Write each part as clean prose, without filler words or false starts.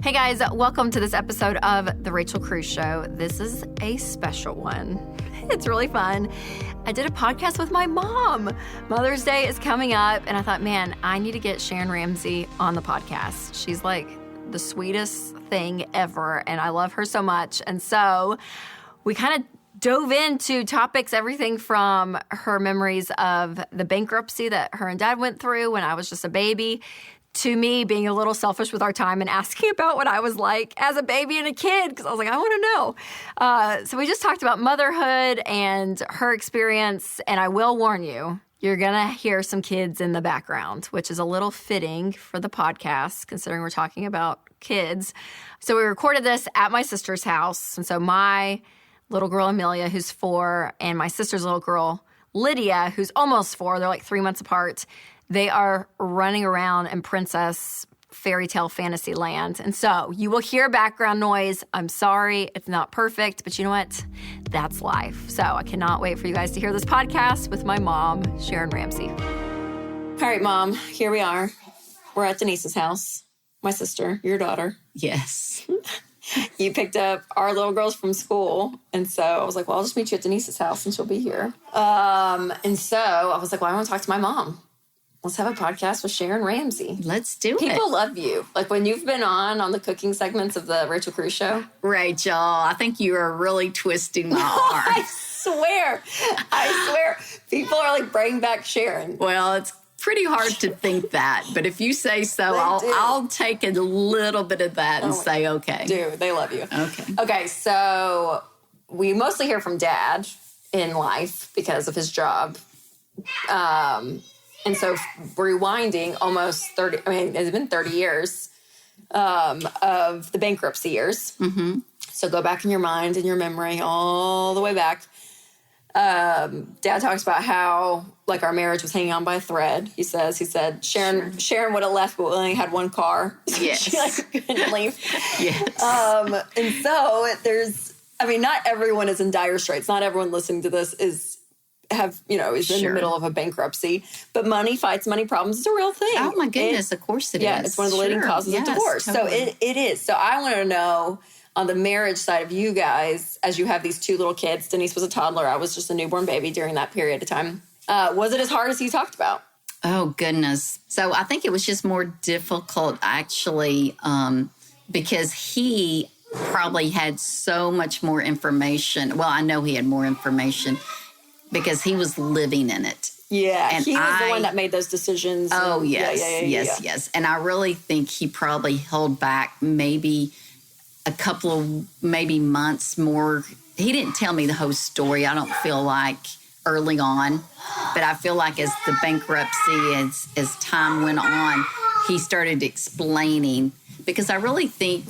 Hey guys, welcome to this episode of The Rachel Cruze Show. This is a special one. It's really fun. I did a podcast with my mom. Mother's Day is coming up, and I thought, man, I need to get Sharon Ramsey on the podcast. She's like the sweetest thing ever, and I love her so much. And so we kind of dove into topics, everything from her memories of the bankruptcy that her and dad went through when I was just a baby, to me being a little selfish with our time and asking about what I was like as a baby and a kid, because I was like, I want to know. So we just talked about motherhood and her experience, and I will warn you, you're going to hear some kids in the background, which is a little fitting for the podcast, considering we're talking about kids. So we recorded this at my sister's house, and so my little girl, Amelia, who's 4, and my sister's little girl, Lydia, who's almost 4, they're like 3 months apart, they are running around in princess fairy tale fantasy land. And so you will hear background noise. I'm sorry, it's not perfect, but you know what? That's life. So I cannot wait for you guys to hear this podcast with my mom, Sharon Ramsey. All right, Mom, here we are. We're at Denise's house, my sister, your daughter. Yes. You picked up our little girls from school. And so I was like, well, I'll just meet you at Denise's house and she'll be here. And so I was like, well, I want to talk to my mom. Let's have a podcast with Sharon Ramsey. Let's do it. People love you. Like when you've been on the cooking segments of the Rachel Cruze Show. Rachel, I think you are really twisting my arm. I swear. People are like, bring back Sharon. Well, it's pretty hard to think that. But if you say so, I'll take a little bit of that and say, okay. They love you. Okay, so we mostly hear from Dad in life because of his job. And so rewinding almost 30, it's been 30 years of the bankruptcy years. Mm-hmm. So go back in your mind and your memory all the way back. Dad talks about how like our marriage was hanging on by a thread. He said Sharon would have left, but we only had one car. Yes. She couldn't leave. Yes. And so not everyone is in dire straits. Not everyone listening to this is in the middle of a bankruptcy, but money fights money problems is a real thing. Oh my goodness, of course it is. Yeah, it's one of the leading causes of divorce. Totally. So it is. So I want to know on the marriage side of you guys, as you have these 2 little kids, Denise was a toddler, I was just a newborn baby during that period of time. Was it as hard as he talked about? Oh goodness. So I think it was just more difficult actually, because he probably had so much more information. Well, I know he had more information because he was living in it. Yeah, and he was the one that made those decisions. Oh, yes. And I really think he probably held back maybe a couple of months more. He didn't tell me the whole story, I don't feel like, early on. But I feel like as the bankruptcy, as time went on, he started explaining. Because I really think,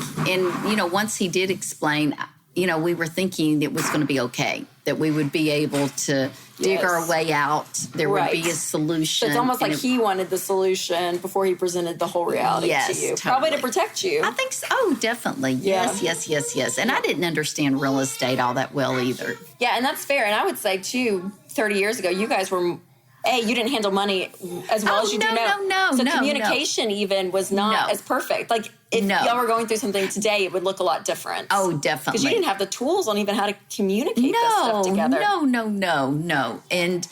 once he did explain, we were thinking it was going to be okay, that we would be able to dig our way out. There would be a solution. So it's almost like he wanted the solution before he presented the whole reality to you. Totally. Probably to protect you. I think so. Oh, definitely. Yeah. Yes. And I didn't understand real estate all that well either. Yeah, and that's fair. And I would say, too, 30 years ago, you guys were... you didn't handle money as well as you do now. So communication even was not as perfect. Like, if y'all were going through something today, it would look a lot different. Oh, definitely. Because you didn't have the tools on even how to communicate this stuff together. No. And,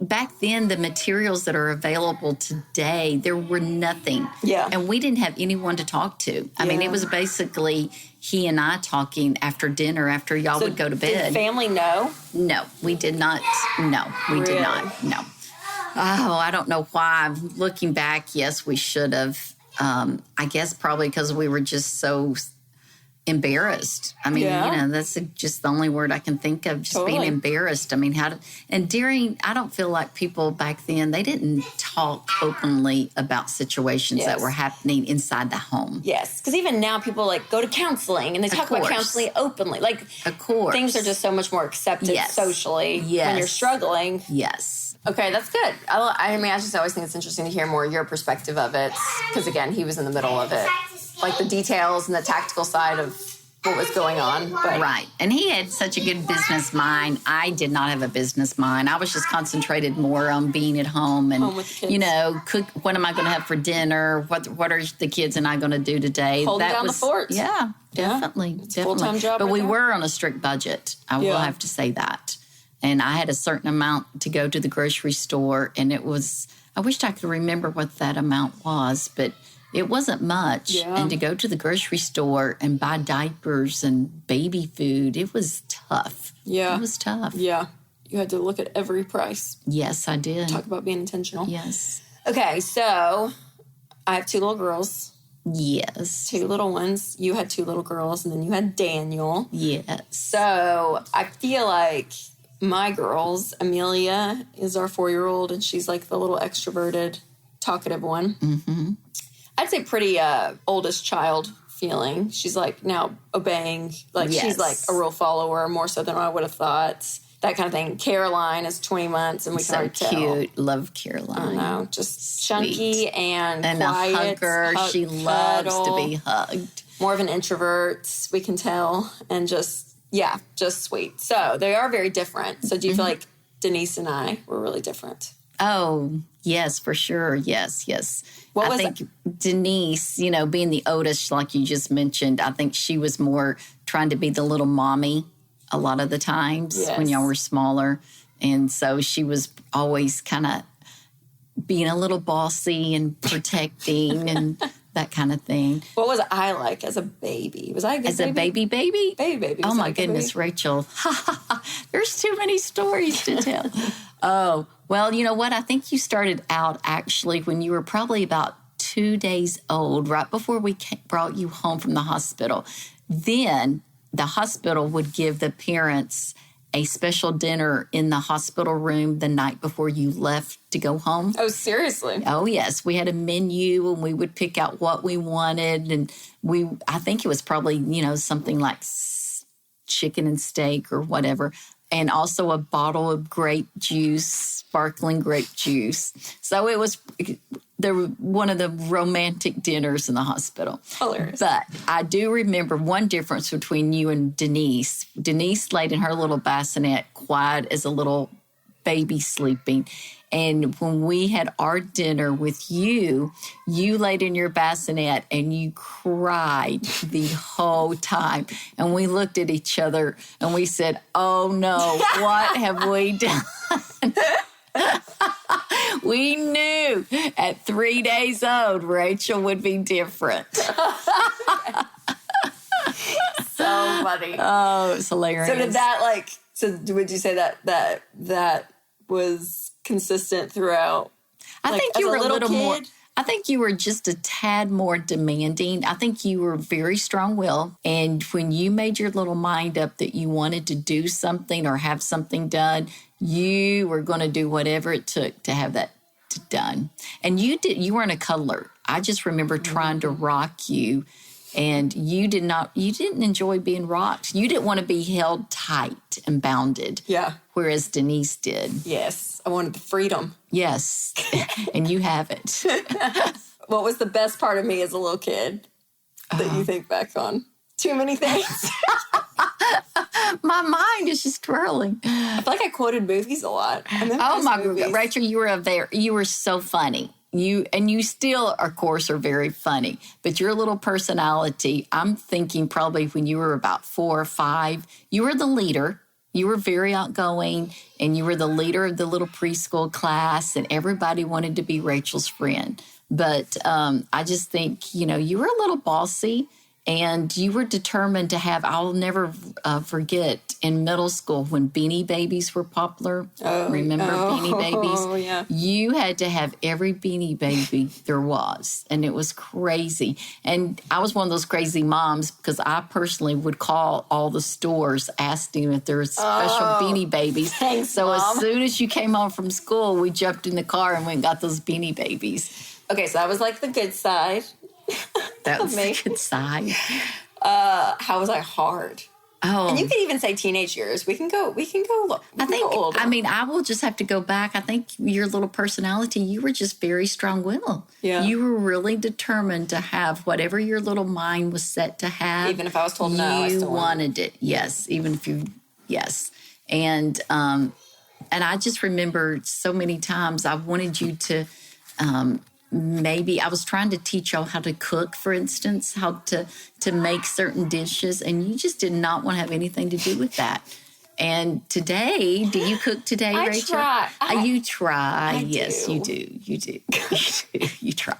back then, the materials that are available today, there were nothing. Yeah. And we didn't have anyone to talk to. I mean, it was basically he and I talking after dinner, after y'all would go to bed. Did family know? No, we did not. No, we did not. No. Oh, I don't know why. Looking back, yes, we should have. I guess probably because we were just so embarrassed. I mean, that's just the only word I can think of, just being embarrassed. I mean, I don't feel like people back then, they didn't talk openly about situations that were happening inside the home. Yes, because even now people like go to counseling and they talk about counseling openly. Like, of course. Things are just so much more accepted socially when you're struggling. Yes. Okay, that's good. I just always think it's interesting to hear more your perspective of it. Because again, he was in the middle of it. Like the details and the tactical side of what was going on. But. Right. And he had such a good business mind. I did not have a business mind. I was just concentrated more on being at home and, cook. What am I going to have for dinner? What are the kids and I going to do today? Holding down the fort. Yeah, definitely. It's a full-time job. But right we there. were on a strict budget. I will have to say that. And I had a certain amount to go to the grocery store. And I wished I could remember what that amount was, but it wasn't much. Yeah. And to go to the grocery store and buy diapers and baby food, it was tough. Yeah. It was tough. Yeah. You had to look at every price. Yes, I did. Talk about being intentional. Yes. Okay, so I have 2 little girls. Yes. 2 little ones. You had 2 little girls, and then you had Daniel. Yes. So I feel like my girls, Amelia is our 4-year-old, and she's like the little extroverted, talkative one. Mm-hmm. I'd say pretty oldest child feeling. She's like now obeying. Like she's like a real follower, more so than I would have thought. That kind of thing. Caroline is 20 months, and we can already tell. So cute. Love Caroline. I don't know. Just chunky and quiet. A hugger. She loves to be hugged. More of an introvert, we can tell. And just sweet. So they are very different. So do you feel like Denise and I were really different? Oh, yes, for sure. Yes. What was I think Denise, being the oldest, like you just mentioned, I think she was more trying to be the little mommy a lot of the times when y'all were smaller. And so she was always kind of being a little bossy and protecting and that kind of thing. What was I like as a baby? Was I a good as baby? a baby? Baby. Oh, my goodness, Rachel. There's too many stories to tell. Oh, well, you know what? I think you started out actually when you were probably about 2 days old, right before we brought you home from the hospital. Then the hospital would give the parents a special dinner in the hospital room the night before you left to go home. Oh, seriously? Oh, yes. We had a menu and we would pick out what we wanted. And I think it was probably, something like chicken and steak or whatever. And also a bottle of grape juice, sparkling grape juice. So it was one of the romantic dinners in the hospital. Hilarious. But I do remember one difference between you and Denise. Denise laid in her little bassinet, quiet as a little baby sleeping. And when we had our dinner with you, you laid in your bassinet and you cried the whole time. And we looked at each other and we said, oh no, what have we done? We knew at 3 days old, Rachel would be different. So funny. Oh, it's hilarious. So did that would you say that was consistent throughout? I think you were a little more. I think you were just a tad more demanding. I think you were very strong-willed. And when you made your little mind up that you wanted to do something or have something done, you were going to do whatever it took to have that done. And you weren't a cuddler. I just remember trying to rock you. And you didn't enjoy being rocked. You didn't want to be held tight and bounded. Yeah. Whereas Denise did. Yes. I wanted the freedom. Yes. And you have it. What was the best part of me as a little kid that you think back on? Too many things. My mind is just twirling. I feel like I quoted movies a lot. Oh my God, Rachel, you were so funny. You still, of course, are very funny. But your little personality, I'm thinking probably when you were about 4 or 5, you were the leader. You were very outgoing, and you were the leader of the little preschool class, and everybody wanted to be Rachel's friend. But I just think, you were a little bossy, and you were determined to have, I'll never forget, in middle school when Beanie Babies were popular. Remember Beanie Babies? Oh, yeah. You had to have every Beanie Baby there was, and it was crazy. And I was one of those crazy moms because I personally would call all the stores asking if there were special Beanie Babies. Thanks, so Mom. as soon as you came home from school, we jumped in the car and went and got those Beanie Babies. Okay, so that was like the good side. That was the good side. How was I hard? Oh, And you could even say teenage years. We can go. Older. I mean, I will just have to go back. I think your little personality, you were just very strong-willed. Yeah. You were really determined to have whatever your little mind was set to have. Even if I was told no, I you still wanted it. Yes, even if you, yes. And I just remember so many times I wanted you to, maybe I was trying to teach y'all how to cook, for instance, how to make certain dishes, and you just did not want to have anything to do with that. And today, do you cook today, Rachel? Try. You try. Yes, do. you do. You do. You try.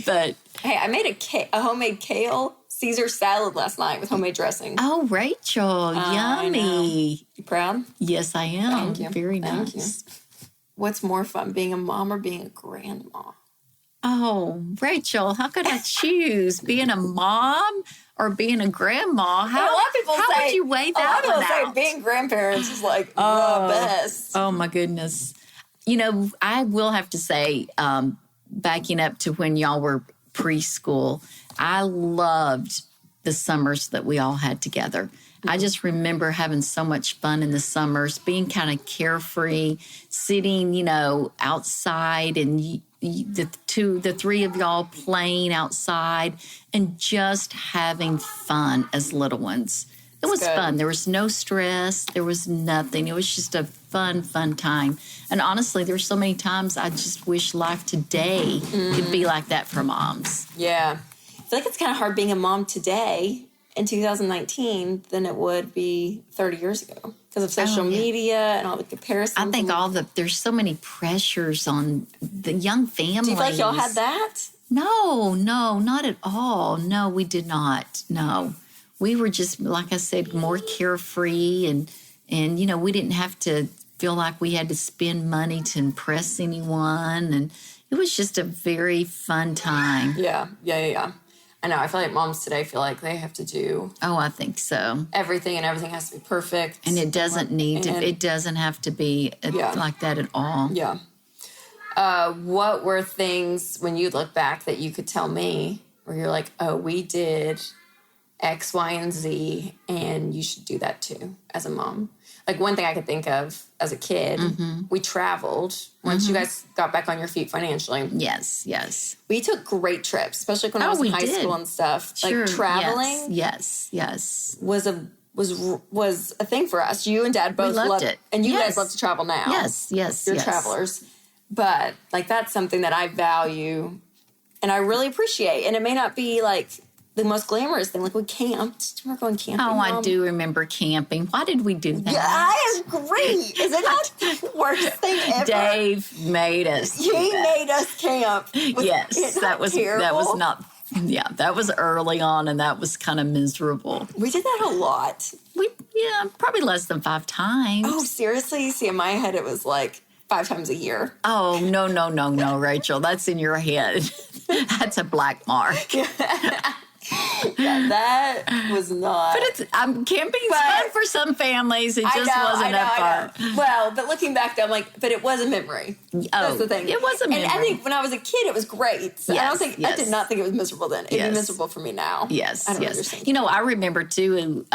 But Hey, I made a homemade kale Caesar salad last night with homemade dressing. oh, Rachel, yummy. You proud? Yes, I am. Thank you. Very Thank nice. you. What's more fun, being a mom or being a grandma? Oh, Rachel, how could I choose being a mom or being a grandma? How, A lot of people how say, would you weigh a that lot of one people out? say being grandparents is like the best. Oh, my goodness. You know, I will have to say, backing up to when y'all were preschool, I loved the summers that we all had together. I just remember having so much fun in the summers, being kind of carefree, sitting, outside, and the three of y'all playing outside and just having fun as little ones. It was fun. There was no stress. There was nothing. It was just a fun time. And honestly, there's so many times I just wish life today could be like that for moms. Yeah. I feel like it's kind of hard being a mom today in 2019 than it would be 30 years ago because of social media and all the comparisons. I think there's so many pressures on the young families. Do you feel like y'all had that? No, not at all. No, we did not. No. We were just, like I said, more carefree and we didn't have to feel like we had to spend money to impress anyone. And it was just a very fun time. Yeah. I know. I feel like moms today feel like they have to do. Oh, I think so. Everything, and everything has to be perfect. And it doesn't it doesn't have to be like that at all. Yeah. What were things when you look back that you could tell me where you're like, oh, we did X, Y, and Z, and you should do that too as a mom? Like one thing I could think of as a kid, we traveled once you guys got back on your feet financially. Yes. We took great trips, especially when I was in high school and stuff. Sure. Like traveling, yes, was a thing for us. You and Dad both loved it, and you guys love to travel now. Yes. You're travelers, but like that's something that I value and I really appreciate. And it may not be like the most glamorous thing. Like we camped. Do you remember going camping? Oh, I do remember camping. Why did we do that? Yeah, I agree. Is it not the worst thing ever? Dave made us. He made us camp. Yes, that was not. Yeah, that was early on, and that was kind of miserable. We did that a lot. Probably less than 5 times. Oh, seriously? See, in my head, it was like 5 times a year. Oh, no, Rachel. That's in your head. That's a black mark. Yeah, that was not. But camping's fun for some families. It just wasn't that fun. Well, but looking back, I'm like, but it was a memory. That's the thing. It was a memory. And I think when I was a kid, it was great. So I did not think it was miserable then. It'd be miserable for me now. Yes. I don't understand. I remember too.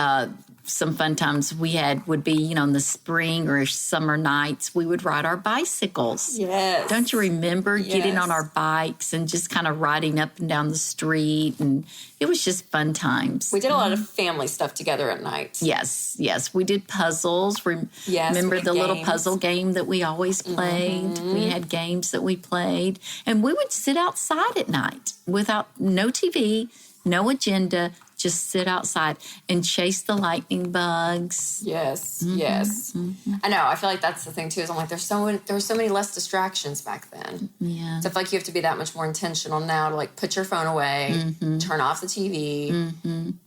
Some fun times we had would be, in the spring or summer nights, we would ride our bicycles. Yes. Don't you remember getting on our bikes and just kind of riding up and down the street? And it was just fun times. We did a lot of family stuff together at night. Yes. We did puzzles. Remember the little puzzle game that we always played? We had games that we played. And we would sit outside at night without no TV, no agenda, just sit outside and chase the lightning bugs. Yes. I know. I feel like that's the thing too. Is I'm like, there were so many less distractions back then. Yeah. So I feel like you have to be that much more intentional now to like put your phone away, turn off the TV,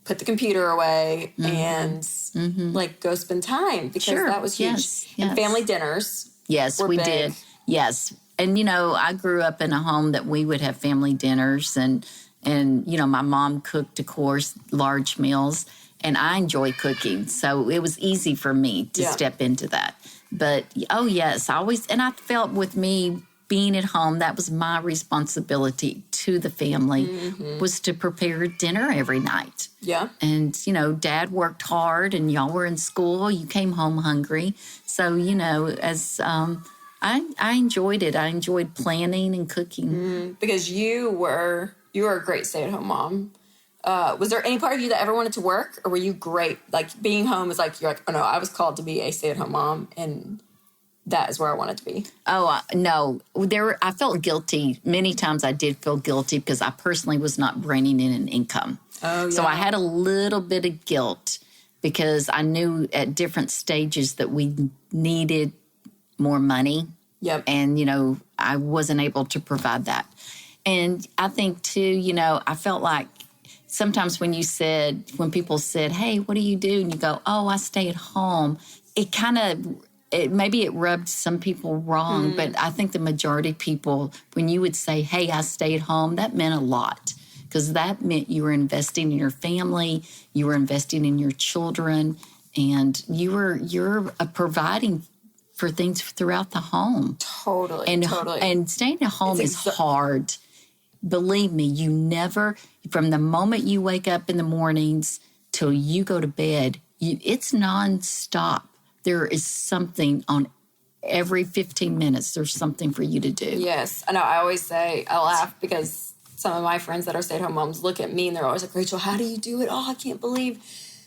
put the computer away, and like go spend time because that was huge. Yes. And family dinners. Yes, we did. Yes, and I grew up in a home that we would have family dinners and my mom cooked, of course, large meals, and I enjoy cooking. So it was easy for me to step into that. But, oh, yes, I felt with me being at home, that was my responsibility to the family, was to prepare dinner every night. Yeah. And, Dad worked hard and y'all were in school. You came home hungry. So, as I enjoyed it. I enjoyed planning and cooking. Because you were a great stay-at-home mom. Was there any part of you that ever wanted to work, or were you great? Like, being home is like, you're like, oh no, I was called to be a stay-at-home mom, and that is where I wanted to be. Oh, no. I felt guilty. Many times I did feel guilty because I personally was not bringing in an income. Oh, yeah. So I had a little bit of guilt because I knew at different stages that we needed more money. Yep. And, I wasn't able to provide that. And I think, too, I felt like sometimes when people said, hey, what do you do? And you go, oh, I stay at home. It kind of, maybe it rubbed some people wrong, but I think the majority of people, when you would say, hey, I stay at home, that meant a lot. Because that meant you were investing in your family, you were investing in your children, and you're providing for things throughout the home. Totally. And staying at home is hard. Believe me, you never, from the moment you wake up in the mornings till you go to bed, it's nonstop. There is something on every 15 minutes. There's something for you to do. Yes. I know. I always say, I laugh because some of my friends that are stay-at-home moms look at me and they're always like, Rachel, how do you do it all? I can't believe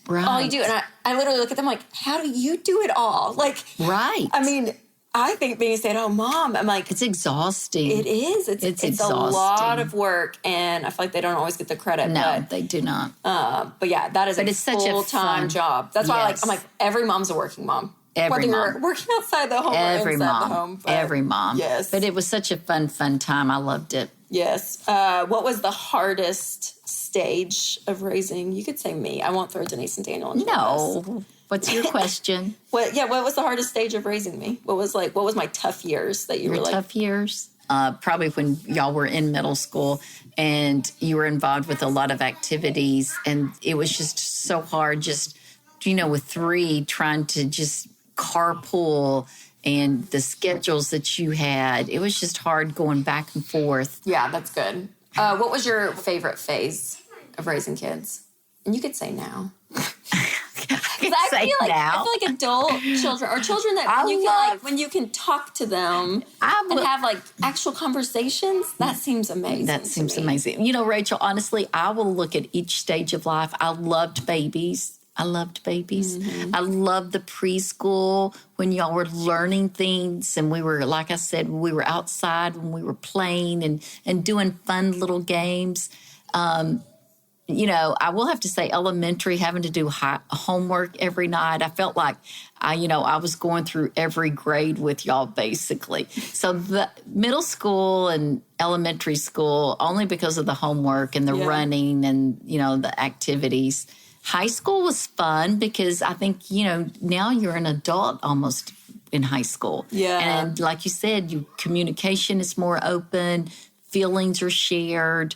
all you do. And I literally look at them like, how do you do it all? Like, right. I mean, I think being a stay-at-home mom, I'm like, it's exhausting. It is. It's exhausting. A lot of work, and I feel like they don't always get the credit. No, they do not. But yeah, that is a full-time job. That's why I'm like, every mom's a working mom. Whether you're working outside the home or inside the home. Every mom. Yes. But it was such a fun time. I loved it. Yes. What was the hardest stage of raising? You could say me. I won't throw Denise and Daniel into this. What's your question? What was the hardest stage of raising me? What was my tough years that you were like? Tough years? Probably when y'all were in middle school and you were involved with a lot of activities, and it was just so hard just, with 3 trying to just carpool and the schedules that you had. It was just hard going back and forth. Yeah, that's good. What was your favorite phase of raising kids? And you could say now. I feel like adult children or children that when you can talk to them and have like actual conversations, that seems amazing. That seems amazing. Rachel, honestly, I will look at each stage of life. I loved babies. Mm-hmm. I loved the preschool when y'all were learning things, and we were, like I said, we were outside when we were playing and doing fun little games. I will have to say elementary, having to do homework every night. I felt like I was going through every grade with y'all, basically. So the middle school and elementary school, only because of the homework and the running and, the activities. High school was fun because I think, now you're an adult almost in high school. Yeah. And like you said, communication is more open, feelings are shared.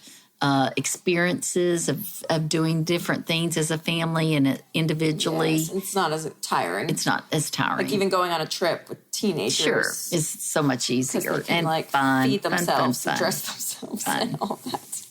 Experiences of doing different things as a family and individually. Yes, it's not as tiring. It's not as tiring. Like even going on a trip with teenagers. Sure, it's so much easier they can, and fun. Feed themselves, fun. dress themselves, and all that.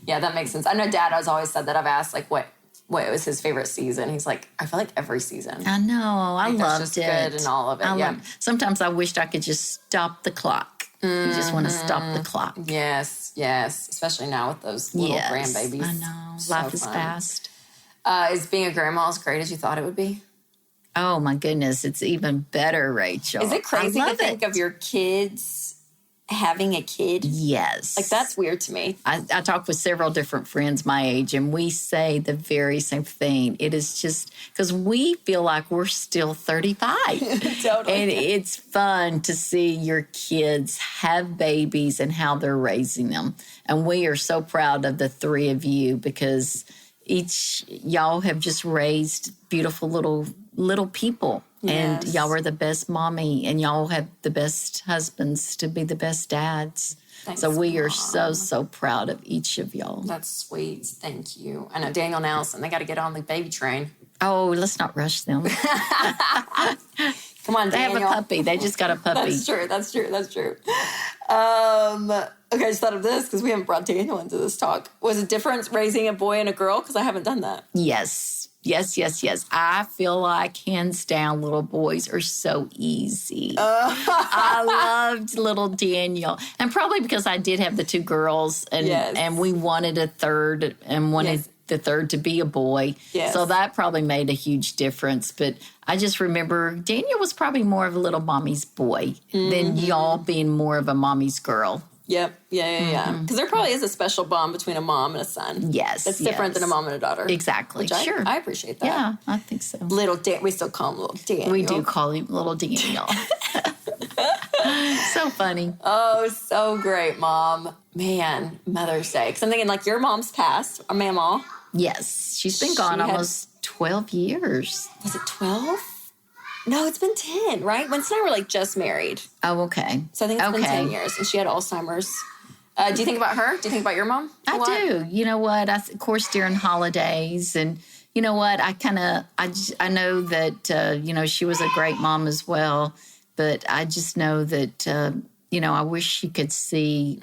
Yeah, that makes sense. I know Dad has always said that. I've asked what was his favorite season. He's like, I feel like every season. I know. I loved it. Good and all of it. Sometimes I wished I could just stop the clock. You just want to stop the clock. Yes. Especially now with those little grandbabies. I know. Life is fast. Is being a grandma as great as you thought it would be? Oh, my goodness. It's even better, Rachel. Is it crazy to think of your kids having a kid? Yes. Like, that's weird to me. I talk with several different friends my age, and we say the very same thing. It is just because we feel like we're still 35. Totally. And it's fun to see your kids have babies and how they're raising them. And we are so proud of the 3 of you because y'all have just raised beautiful little people. Yes. And y'all are the best mommy, and y'all have the best husbands to be the best dads. Thanks, so we are Mom. so proud of each of y'all. That's sweet. Thank you. I know Daniel and Allison, they got to get on the baby train. Oh, let's not rush them. Come on, Daniel. They have a puppy. They just got a puppy. That's true. Okay, I just thought of this because we haven't brought Daniel into this talk. Was it different raising a boy and a girl? Because I haven't done that. Yes. I feel like, hands down, little boys are so easy. I loved little Daniel. And probably because I did have the two girls, and we wanted a third and wanted the third to be a boy. Yes. So that probably made a huge difference. But I just remember Daniel was probably more of a little mommy's boy than y'all being more of a mommy's girl. Yep. Yeah. Because there probably is a special bond between a mom and a son. Yes. It's different than a mom and a daughter. Exactly. Sure. I appreciate that. Yeah, I think so. Little Dan. We still call him Little Daniel. We do call him Little Daniel. So funny. Oh, so great, Mom. Man, Mother's Day. Because I'm thinking, like, your mom's passed, or Mamaw. Yes. She's been gone almost 12 years. Was it 12? No, it's been 10, right? Winston and I were, like, just married. Oh, okay. So I think it's been 10 years. And she had Alzheimer's. Do you think about her? Do you think about your mom? I do. You know what? Of course, during holidays. And you know what? I know that, she was a great mom as well. But I just know that, I wish she could see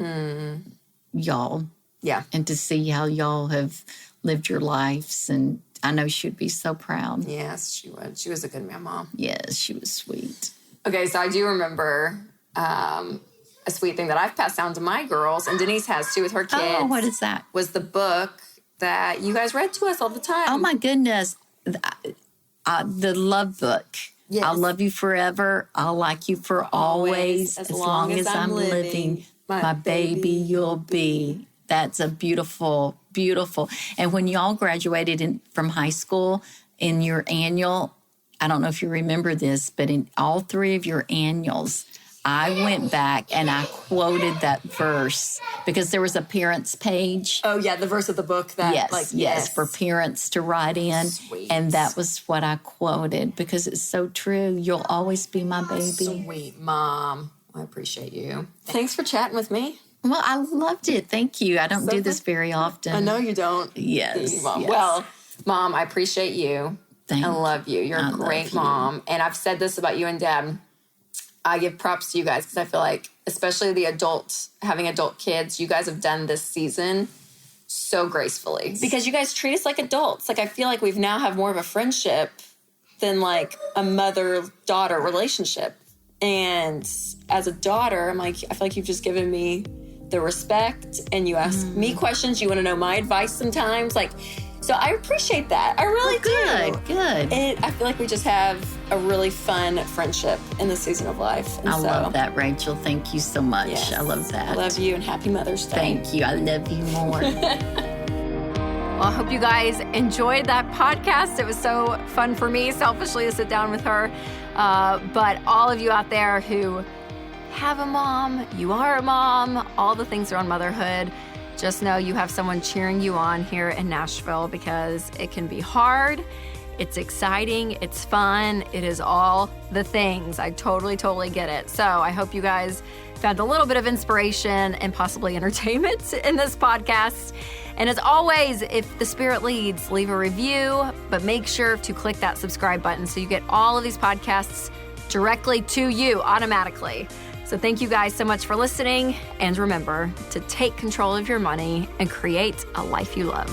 y'all. Yeah. And to see how y'all have lived your lives. And I know she'd be so proud. Yes, she would. She was a good mom. Yes, she was sweet. Okay, so I do remember a sweet thing that I've passed down to my girls, and Denise has too with her kids. Oh, what is that? Was the book that you guys read to us all the time. Oh, my goodness. The love book. Yes. I'll love you forever. I'll like you for always. As long as I'm living, my baby you'll be. That's a beautiful, beautiful. And when y'all graduated from high school in your annual, I don't know if you remember this, but in all three of your annuals, I went back and I quoted that verse because there was a parents page. Oh, yeah, the verse of the book that, yes, for parents to write in. Sweet. And that was what I quoted because it's so true. You'll always be my baby. Sweet, Mom. I appreciate you. Thanks for chatting with me. Well, I loved it. Thank you. I don't do this very often. I know you don't. Yes. Mom. Yes. Well, Mom, I appreciate you. Thank you. I love you. You're a great mom. And I've said this about you and Dad. I give props to you guys because I feel like, especially having adult kids, you guys have done this season so gracefully. Because you guys treat us like adults. Like, I feel like we've now have more of a friendship than like a mother-daughter relationship. And as a daughter, I'm like, I feel like you've just given me the respect, and you ask me questions. You want to know my advice sometimes. Like, so I appreciate that. I really do. Good. I feel like we just have a really fun friendship in this season of life. And I love that, Rachel. Thank you so much. Yes, I love that. I love you, and happy Mother's Day. Thank you. I love you more. Well, I hope you guys enjoyed that podcast. It was so fun for me, selfishly, to sit down with her. But all of you out there who have a mom, you are a mom, all the things around motherhood, just know you have someone cheering you on here in Nashville because it can be hard. It's exciting. It's fun. It is all the things. I totally get it. So I hope you guys found a little bit of inspiration and possibly entertainment in this podcast. And as always, if the Spirit leads, leave a review, but make sure to click that subscribe button so you get all of these podcasts directly to you automatically. So thank you guys so much for listening. And remember to take control of your money and create a life you love.